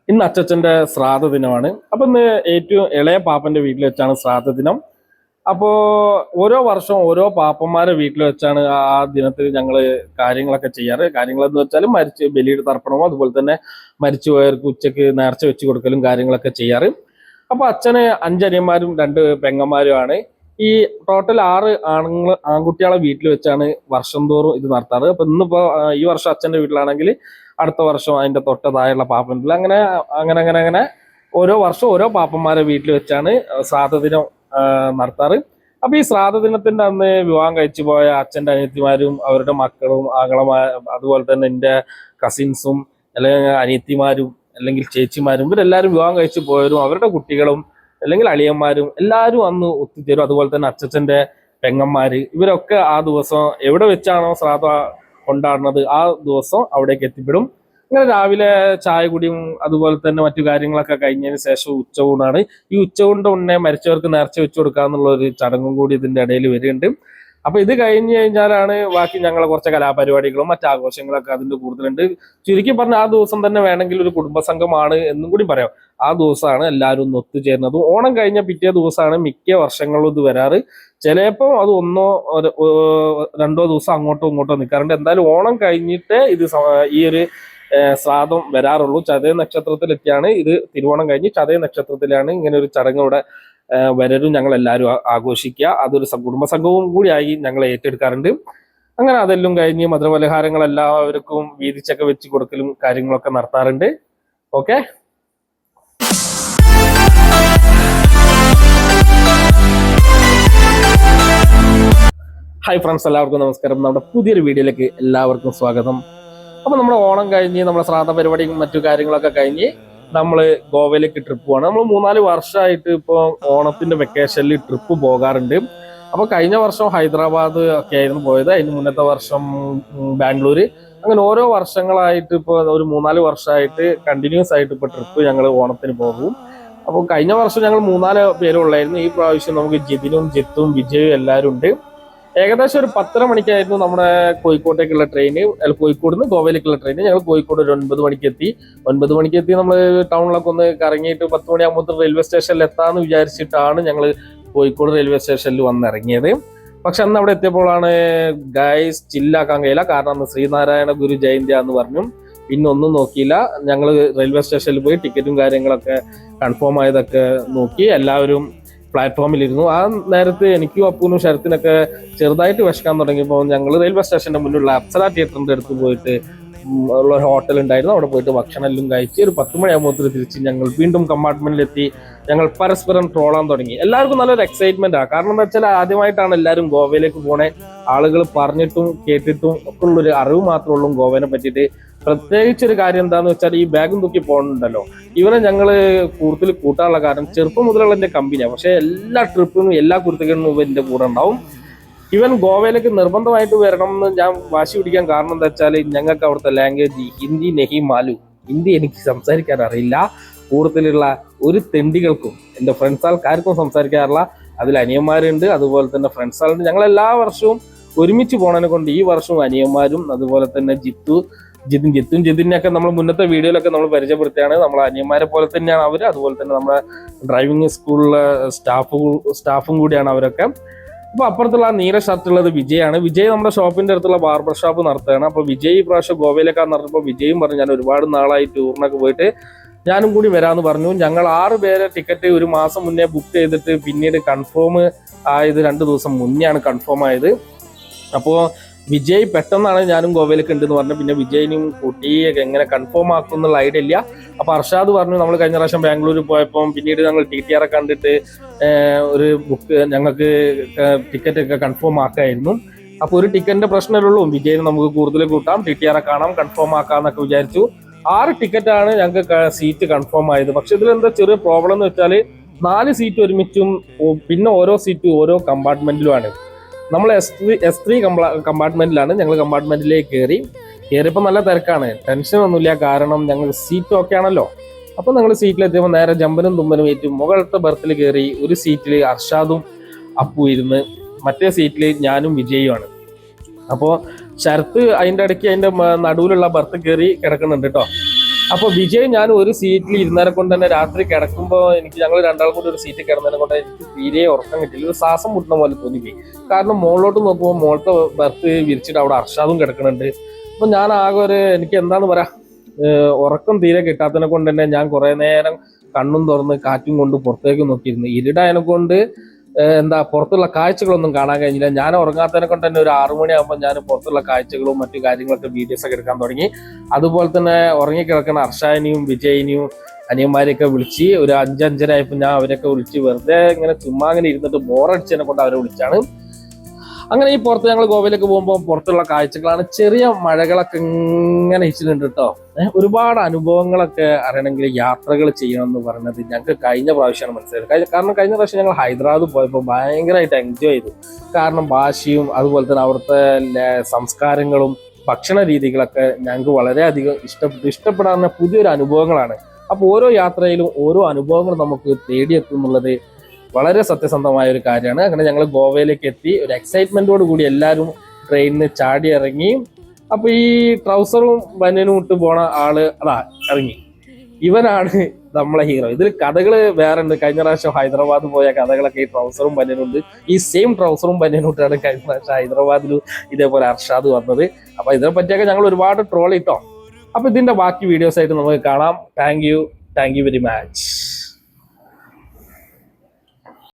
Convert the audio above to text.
ഇന്ന് അച്ചച്ചന്റെ ശ്രാദ്ധ ദിനമാണ്. അപ്പൊ ഇന്ന് ഏറ്റവും ഇളയ പാപ്പന്റെ വീട്ടിൽ വെച്ചാണ് ശ്രാദ്ധ ദിനം. അപ്പോ ഓരോ വർഷവും ഓരോ പാപ്പന്മാരെ വീട്ടിൽ വെച്ചാണ് ആ ദിനത്തിൽ ഞങ്ങള് കാര്യങ്ങളൊക്കെ ചെയ്യാറ്. കാര്യങ്ങൾ എന്ന് വെച്ചാൽ മരിച്ച് ബലിയുടെ തർപ്പണമോ അതുപോലെ തന്നെ മരിച്ചുപോയവർക്ക് ഉച്ചക്ക് നേർച്ച വെച്ച് കൊടുക്കലും കാര്യങ്ങളൊക്കെ ചെയ്യാറ്. അപ്പൊ അച്ഛന് 5 അനിയന്മാരും 2 പെങ്ങന്മാരുമാണ്. ഈ ടോട്ടൽ 6 ആൺകുട്ടികളെ വീട്ടിൽ വെച്ചാണ് വർഷം തോറും ഇത് നടത്താറ്. അപ്പൊ ഇന്നിപ്പോ ഈ വർഷം അച്ഛന്റെ വീട്ടിലാണെങ്കിൽ അടുത്ത വർഷം അതിന്റെ തൊട്ടതായുള്ള പാപ്പൻ്റെ അങ്ങനെ അങ്ങനെ അങ്ങനെ അങ്ങനെ ഓരോ വർഷം ഓരോ പാപ്പന്മാരെ വീട്ടിൽ വെച്ചാണ് ശ്രാദ്ധ ദിനം നടത്താറ്. അപ്പൊ ഈ ശ്രാദ്ധ ദിനത്തിന്റെ അന്ന് വിവാഹം കഴിച്ചു പോയ അച്ഛന്റെ അനിയത്തിമാരും അവരുടെ മക്കളും അതുപോലെ തന്നെ എൻ്റെ കസിൻസും അല്ലെങ്കിൽ അനിയത്തിമാരും അല്ലെങ്കിൽ ചേച്ചിമാരും ഇവരെല്ലാവരും വിവാഹം കഴിച്ചു പോയവരും അവരുടെ കുട്ടികളും അല്ലെങ്കിൽ അളിയന്മാരും എല്ലാവരും അന്ന് ഒത്തുചേരും. അതുപോലെ തന്നെ അച്ഛച്ചന്റെ പെങ്ങന്മാര് ഇവരൊക്കെ ആ ദിവസം എവിടെ വെച്ചാണോ ശ്രാദ്ധ കൊണ്ടാടുന്നത് ആ ദിവസം അവിടേക്ക് എത്തിപ്പെടും. ഇങ്ങനെ രാവിലെ ചായ കുടിയും അതുപോലെ തന്നെ മറ്റു കാര്യങ്ങളൊക്കെ കഴിഞ്ഞതിന് ശേഷം ഉച്ചയൂണാണ്. ഈ ഉച്ചയൂണിന്റെ ഉണ്ണെ മരിച്ചവർക്ക് നേർച്ച വെച്ചു കൊടുക്കുക എന്നുള്ള ഒരു ചടങ്ങും കൂടി ഇതിന്റെ ഇടയിൽ വരുന്നുണ്ട്. അപ്പൊ ഇത് കഴിഞ്ഞ് കഴിഞ്ഞാലാണ് ബാക്കി ഞങ്ങളെ കുറച്ച് കലാപരിപാടികളും മറ്റാഘോഷങ്ങളൊക്കെ അതിന്റെ കൂടുതലുണ്ട്. ചുരുക്കി പറഞ്ഞ ആ ദിവസം തന്നെ വേണമെങ്കിൽ ഒരു കുടുംബസംഘമാണ് എന്നും കൂടി പറയാം. ആ ദിവസമാണ് എല്ലാവരും ഒന്ന് ഒത്തുചേരുന്നതും. ഓണം കഴിഞ്ഞ പിറ്റേ ദിവസമാണ് മിക്ക വർഷങ്ങളിലും ഇത് വരാറ്. ചിലപ്പോൾ അത് രണ്ടോ ദിവസം അങ്ങോട്ടോ ഇങ്ങോട്ടോ നിൽക്കാറുണ്ട്. എന്തായാലും ഓണം കഴിഞ്ഞിട്ട് ഇത് ഈ ഒരു ശ്രാദ്ധം വരാറുള്ളൂ. ചതയ നക്ഷത്രത്തിലെത്തിയാണ് ഇത്. തിരുവോണം കഴിഞ്ഞ് ചതയ നക്ഷത്രത്തിലാണ് ഇങ്ങനെ ഒരു ചടങ്ങ് ഇവിടെ വരരും ഞങ്ങൾ എല്ലാവരും ആഘോഷിക്കുക. അതൊരു കുടുംബസംഘവും കൂടിയായി ഞങ്ങൾ ഏറ്റെടുക്കാറുണ്ട്. അങ്ങനെ അതെല്ലാം കഴിഞ്ഞ് മധുരപലഹാരങ്ങൾ എല്ലാവർക്കും വീതിച്ചൊക്കെ വെച്ച് കൊടുക്കലും കാര്യങ്ങളൊക്കെ നടത്താറുണ്ട്. ഓക്കെ, ഹായ് ഫ്രണ്ട്സ്, എല്ലാവർക്കും നമസ്കാരം. നമ്മുടെ പുതിയൊരു വീഡിയോയിലേക്ക് എല്ലാവർക്കും സ്വാഗതം. അപ്പൊ നമ്മുടെ ഓണം കഴിഞ്ഞ് നമ്മുടെ ശ്രാദ്ധ പരിപാടിയും മറ്റു കാര്യങ്ങളൊക്കെ കഴിഞ്ഞ് നമ്മള് ഗോവയിലേക്ക് ട്രിപ്പ് പോവാണ്. നമ്മൾ 3-4 വർഷമായിട്ട് ഇപ്പൊ ഓണത്തിന്റെ വെക്കേഷനിൽ ട്രിപ്പ് പോകാറുണ്ട്. അപ്പൊ കഴിഞ്ഞ വർഷം ഹൈദരാബാദ് ഒക്കെ ആയിരുന്നു പോയത്. അതിന് മുന്നത്തെ വർഷം ബാംഗ്ലൂര്. അങ്ങനെ ഓരോ വർഷങ്ങളായിട്ട് ഇപ്പൊ ഒരു 3-4 വർഷമായിട്ട് കണ്ടിന്യൂസ് ആയിട്ട് ഇപ്പൊ ട്രിപ്പ് ഞങ്ങൾ ഓണത്തിന് പോകും. അപ്പോൾ കഴിഞ്ഞ വർഷം ഞങ്ങൾ 3-4 പേരുള്ളായിരുന്നു. ഈ പ്രാവശ്യം നമുക്ക് ജിതിനും ജിത്തും വിജയും എല്ലാവരും ഉണ്ട്. ഏകദേശം ഒരു 10:30 മണിക്കായിരുന്നു നമ്മുടെ കോഴിക്കോട്ടേക്കുള്ള ട്രെയിന്. കോഴിക്കോട് നിന്ന് ഗോവയിലേക്കുള്ള ട്രെയിന്. ഞങ്ങൾ കോഴിക്കോട് ഒരു 9 മണിക്ക് എത്തി. 9 മണിക്ക് എത്തി നമ്മൾ ടൗണിലൊക്കെ ഒന്ന് കറങ്ങിയിട്ട് 10 മണിയാകുമ്പോൾ റെയിൽവേ സ്റ്റേഷനിൽ എത്താമെന്ന് വിചാരിച്ചിട്ടാണ് ഞങ്ങൾ കോഴിക്കോട് റെയിൽവേ സ്റ്റേഷനിൽ വന്നിറങ്ങിയത്. പക്ഷെ അന്ന് അവിടെ എത്തിയപ്പോഴാണ് ഗൈസ് ചില്ലാക്കാൻ കഴിയില്ല. കാരണം അന്ന് ശ്രീനാരായണ ഗുരു ജയന്തി എന്ന് പറഞ്ഞു. പിന്നെ ഒന്നും നോക്കിയില്ല. ഞങ്ങൾ റെയിൽവേ സ്റ്റേഷനിൽ പോയി ടിക്കറ്റും കാര്യങ്ങളൊക്കെ കൺഫേം ആയതൊക്കെ നോക്കി എല്ലാവരും പ്ലാറ്റ്ഫോമിലിരുന്നു. ആ നേരത്ത് എനിക്കും അപ്പൂനും ശരത്തിനൊക്കെ ചെറുതായിട്ട് വിശക്കാൻ തുടങ്ങിയപ്പോൾ ഞങ്ങൾ റെയിൽവേ സ്റ്റേഷന്റെ മുന്നിലുള്ള അപ്സര തിയേറ്ററിന്റെ അടുത്ത് പോയിട്ട് ഉള്ള ഒരു ഹോട്ടൽ ഉണ്ടായിരുന്നു. അവിടെ പോയിട്ട് ഭക്ഷണം എല്ലാം കഴിച്ച് ഒരു 10 മണിയാകുമ്പോൾ തിരിച്ച് ഞങ്ങൾ വീണ്ടും കമ്പാർട്ട്മെന്റിലെത്തി. ഞങ്ങൾ പരസ്പരം ട്രോളാൻ തുടങ്ങി. എല്ലാവർക്കും നല്ലൊരു എക്സൈറ്റ്മെന്റ് ആണ്. കാരണം എന്താ വെച്ചാൽ ആദ്യമായിട്ടാണ് എല്ലാവരും ഗോവയിലേക്ക് പോണേ. ആളുകൾ പറഞ്ഞിട്ടും കേട്ടിട്ടും ഒക്കെ ഉള്ളൊരു അറിവ് മാത്രമേ ഉള്ളൂ ഗോവനെ പറ്റിയിട്ട്. പ്രത്യേകിച്ചൊരു കാര്യം എന്താന്ന് വെച്ചാൽ ഈ ബാഗും തൂക്കി പോകുന്നുണ്ടല്ലോ, ഇവനെ ഞങ്ങള് കൂടുതൽ കൂട്ടാനുള്ള കാരണം ചെറുപ്പം മുതലുള്ള എന്റെ കമ്പനിയാണ്. പക്ഷെ എല്ലാ ട്രിപ്പിനും എല്ലാ കുരുത്തകളും എന്റെ കൂടെ ഉണ്ടാവും. ഇവൻ ഗോവയിലേക്ക് നിർബന്ധമായിട്ട് വരണം എന്ന് ഞാൻ വാശി പിടിക്കാൻ കാരണം എന്താ വെച്ചാൽ ഞങ്ങൾക്ക് അവിടുത്തെ ലാംഗ്വേജ് ഹിന്ദി നെഹി മാലു. ഹിന്ദി എനിക്ക് സംസാരിക്കാൻ അറിയില്ല. കൂടുതലുള്ള ഒരു തെണ്ടികൾക്കും എൻ്റെ ഫ്രണ്ട്സ് ആൾക്കാർക്കും സംസാരിക്കാറില്ല. അതിൽ അനിയന്മാരുണ്ട്, അതുപോലെ തന്നെ ഫ്രണ്ട്സ് ആളുണ്ട്. ഞങ്ങൾ എല്ലാ വർഷവും ഒരുമിച്ച് പോണതിനെ കൊണ്ട് ഈ വർഷവും അനിയന്മാരും അതുപോലെ തന്നെ ജിതിനൊക്കെ നമ്മൾ മുന്നത്തെ വീഡിയോയിലൊക്കെ നമ്മൾ പരിചയപ്പെടുത്തിയാണ്. നമ്മളെ അനിയന്മാരെ പോലെ തന്നെയാണ് അവർ. അതുപോലെ തന്നെ നമ്മുടെ ഡ്രൈവിംഗ് സ്കൂളിലെ സ്റ്റാഫും കൂടിയാണ് അവരൊക്കെ. അപ്പൊ അപ്പുറത്തുള്ള ആ നീല ഷർട്ടുള്ളത് വിജയാണ്. വിജയ് നമ്മുടെ ഷോപ്പിന്റെ അടുത്തുള്ള ബാർബർ ഷോപ്പ് നടത്തുകയാണ്. അപ്പൊ വിജയ് ഈ പ്രാവശ്യം ഗോവയിലേക്കാണ് നടത്തുമ്പോൾ വിജയും പറഞ്ഞു ഞാൻ ഒരുപാട് നാളായി ടൂറിനൊക്കെ പോയിട്ട് ഞാനും കൂടി വരാമെന്ന് പറഞ്ഞു. ഞങ്ങൾ 6 പേരെ ടിക്കറ്റ് ഒരു മാസം മുന്നേ ബുക്ക് ചെയ്തിട്ട് പിന്നീട് കൺഫേം ആയത് 2 ദിവസം മുന്നെയാണ് കൺഫേം ആയത്. അപ്പോൾ വിജയ് പെട്ടെന്നാണ് ഞാനും ഗോവയിലേക്ക് ഉണ്ടെന്ന് പറഞ്ഞു. പിന്നെ വിജയിനും കൂട്ടി എങ്ങനെ കൺഫേം ആക്കും എന്നുള്ള ഐഡിയ ഇല്ല. അപ്പൊ അർഷാദ് പറഞ്ഞു നമ്മൾ കഴിഞ്ഞ പ്രാവശ്യം ബാംഗ്ലൂരിൽ പോയപ്പോൾ പിന്നീട് ഞങ്ങൾ TTR കണ്ടിട്ട് ഒരു ബുക്ക് ഞങ്ങൾക്ക് ടിക്കറ്റ് ഒക്കെ കൺഫേം ആക്കായിരുന്നു. അപ്പൊ ഒരു ടിക്കറ്റിന്റെ പ്രശ്നമേ വിജയിന് നമുക്ക് കൂടുതൽ കൂട്ടാം, TTR കാണാം, കൺഫേം ആക്കാന്നൊക്കെ വിചാരിച്ചു. 6 ടിക്കറ്റാണ് ഞങ്ങൾക്ക് സീറ്റ് കൺഫേം ആയത്. പക്ഷെ ഇതിലെന്താ ചെറിയ പ്രോബ്ലം എന്ന് വെച്ചാൽ 4 സീറ്റ് ഒരുമിച്ചും പിന്നെ ഓരോ സീറ്റും ഓരോ കമ്പാർട്ട്മെന്റിലുമാണ്. നമ്മൾ S3 കമ്പാർട്ട്മെന്റിലാണ്. ഞങ്ങൾ കമ്പാർട്ട്മെന്റിലേക്ക് കയറിയപ്പോൾ നല്ല തിരക്കാണ്. ടെൻഷൻ ഒന്നുമില്ല, കാരണം ഞങ്ങൾ സീറ്റ് ഒക്കെ ആണല്ലോ. അപ്പോൾ ഞങ്ങൾ സീറ്റിലെത്തിയപ്പോൾ നേരെ ജമ്പനും തുമ്പനും ഏറ്റവും മുകളിലത്തെ ബർത്തിൽ കയറി. ഒരു സീറ്റിൽ അർഷാദും അപ്പു ഇരുന്ന്, മറ്റേ സീറ്റിൽ ഞാനും വിജയുമാണ്. അപ്പോൾ ശരത്ത് അതിൻ്റെ ഇടയ്ക്ക് അതിൻ്റെ നടുവിലുള്ള ബർത്ത് കയറി കിടക്കുന്നുണ്ട് കേട്ടോ. അപ്പോൾ വിജയ് ഞാൻ ഒരു സീറ്റിൽ ഇരുന്നതിനെ കൊണ്ട് തന്നെ രാത്രി കിടക്കുമ്പോൾ ഞങ്ങൾ രണ്ടാളും കൂടി ഒരു സീറ്റിൽ കിടന്നതിനെ കൊണ്ട് എനിക്ക് തീരെ ഉറക്കം കിട്ടില്ല. ഒരു ശ്വാസം മുട്ടുന്ന പോലെ തോന്നിപ്പോയി. കാരണം മുകളിലോട്ട് നോക്കുമ്പോൾ മുകളിലത്തെ ബർത്ത് വിരിച്ചിട്ട് അവിടെ അർഷാദും കിടക്കുന്നുണ്ട്. അപ്പൊ ഞാൻ ആകെ എനിക്ക് എന്താന്ന് പറയാ ഉറക്കം തീരെ കിട്ടാത്തതിനെ കൊണ്ട് തന്നെ ഞാൻ കുറെ നേരം കണ്ണും തുറന്ന് കാറ്റും കൊണ്ട് പുറത്തേക്ക് നോക്കിയിരുന്നു. ഇരുടായതിനെ കൊണ്ട് പുറത്തുള്ള കാഴ്ചകളൊന്നും കാണാൻ കഴിഞ്ഞില്ല. ഞാൻ ഉറങ്ങാത്തതിനെ കൊണ്ട് തന്നെ ഒരു 6 മണിയാകുമ്പോൾ ഞാൻ പുറത്തുള്ള കാഴ്ചകളും മറ്റു കാര്യങ്ങളൊക്കെ വീഡിയോസ് ഒക്കെ എടുക്കാൻ തുടങ്ങി. അതുപോലെ തന്നെ ഉറങ്ങിക്കിടക്കുന്ന അർഷാനെയും വിജയിനെയും അനിയന്മാരെയൊക്കെ വിളിച്ച് ഒരു 5-5:30 ആയപ്പോൾ ഞാൻ അവരൊക്കെ വിളിച്ച് വെറുതെ ഇങ്ങനെ ചുമ്മാ അങ്ങനെ ഇരുന്നിട്ട് ബോറടിച്ചതിനെ കൊണ്ട് അവരെ വിളിച്ചാണ്. അങ്ങനെ ഈ പുറത്ത് ഞങ്ങൾ ഗോവയിലേക്ക് പോകുമ്പോൾ പുറത്തുള്ള കാഴ്ചകളാണ്. ചെറിയ മഴകളൊക്കെ ഇങ്ങനെ ഇച്ചിട്ടുണ്ട് കേട്ടോ. ഒരുപാട് അനുഭവങ്ങളൊക്കെ അറിയണമെങ്കിൽ യാത്രകൾ ചെയ്യണം എന്ന് പറയുന്നത് ഞങ്ങൾക്ക് കഴിഞ്ഞ പ്രാവശ്യമാണ് മനസ്സിലായത്. കാരണം കഴിഞ്ഞ പ്രാവശ്യം ഞങ്ങൾ ഹൈദരാബാദ് പോയപ്പോൾ ഭയങ്കരമായിട്ട് എൻജോയ് ചെയ്തു. കാരണം ഭാഷയും അതുപോലെ തന്നെ അവിടുത്തെ സംസ്കാരങ്ങളും ഭക്ഷണ രീതികളൊക്കെ ഞങ്ങൾക്ക് വളരെയധികം ഇഷ്ടപ്പെടാവുന്ന പുതിയൊരു അനുഭവങ്ങളാണ്. അപ്പോൾ ഓരോ യാത്രയിലും ഓരോ അനുഭവങ്ങൾ നമുക്ക് തേടിയെത്തും എന്നുള്ളത് വളരെ സത്യസന്ധമായ ഒരു കാര്യമാണ്. അങ്ങനെ ഞങ്ങൾ ഗോവയിലേക്ക് എത്തി. ഒരു എക്സൈറ്റ്മെന്റോട് കൂടി എല്ലാവരും ട്രെയിനിന് ചാടി ഇറങ്ങി. അപ്പൊ ഈ ട്രൗസറും ബനിയനും ഇട്ട് പോണ ആള് ഇറങ്ങി. ഇവനാണ് നമ്മളെ ഹീറോ. ഇതിൽ കഥകള് വേറെ ഉണ്ട്. കഴിഞ്ഞ പ്രാവശ്യം ഹൈദരാബാദ് പോയ കഥകളൊക്കെ ഈ ട്രൗസറും ബനിയനും ഉണ്ട്. ഈ സെയിം ട്രൗസറും ബനിയനും ഇട്ടാണ് കഴിഞ്ഞ പ്രാവശ്യം ഹൈദരാബാദിലും ഇതേപോലെ അർഷാദ് വന്നത്. അപ്പൊ ഇതിനെ പറ്റിയൊക്കെ ഞങ്ങൾ ഒരുപാട് ട്രോൾ ഇട്ടോ. അപ്പൊ ഇതിന്റെ ബാക്കി വീഡിയോസ് ആയിട്ട് നമുക്ക് കാണാം. Thank you very much.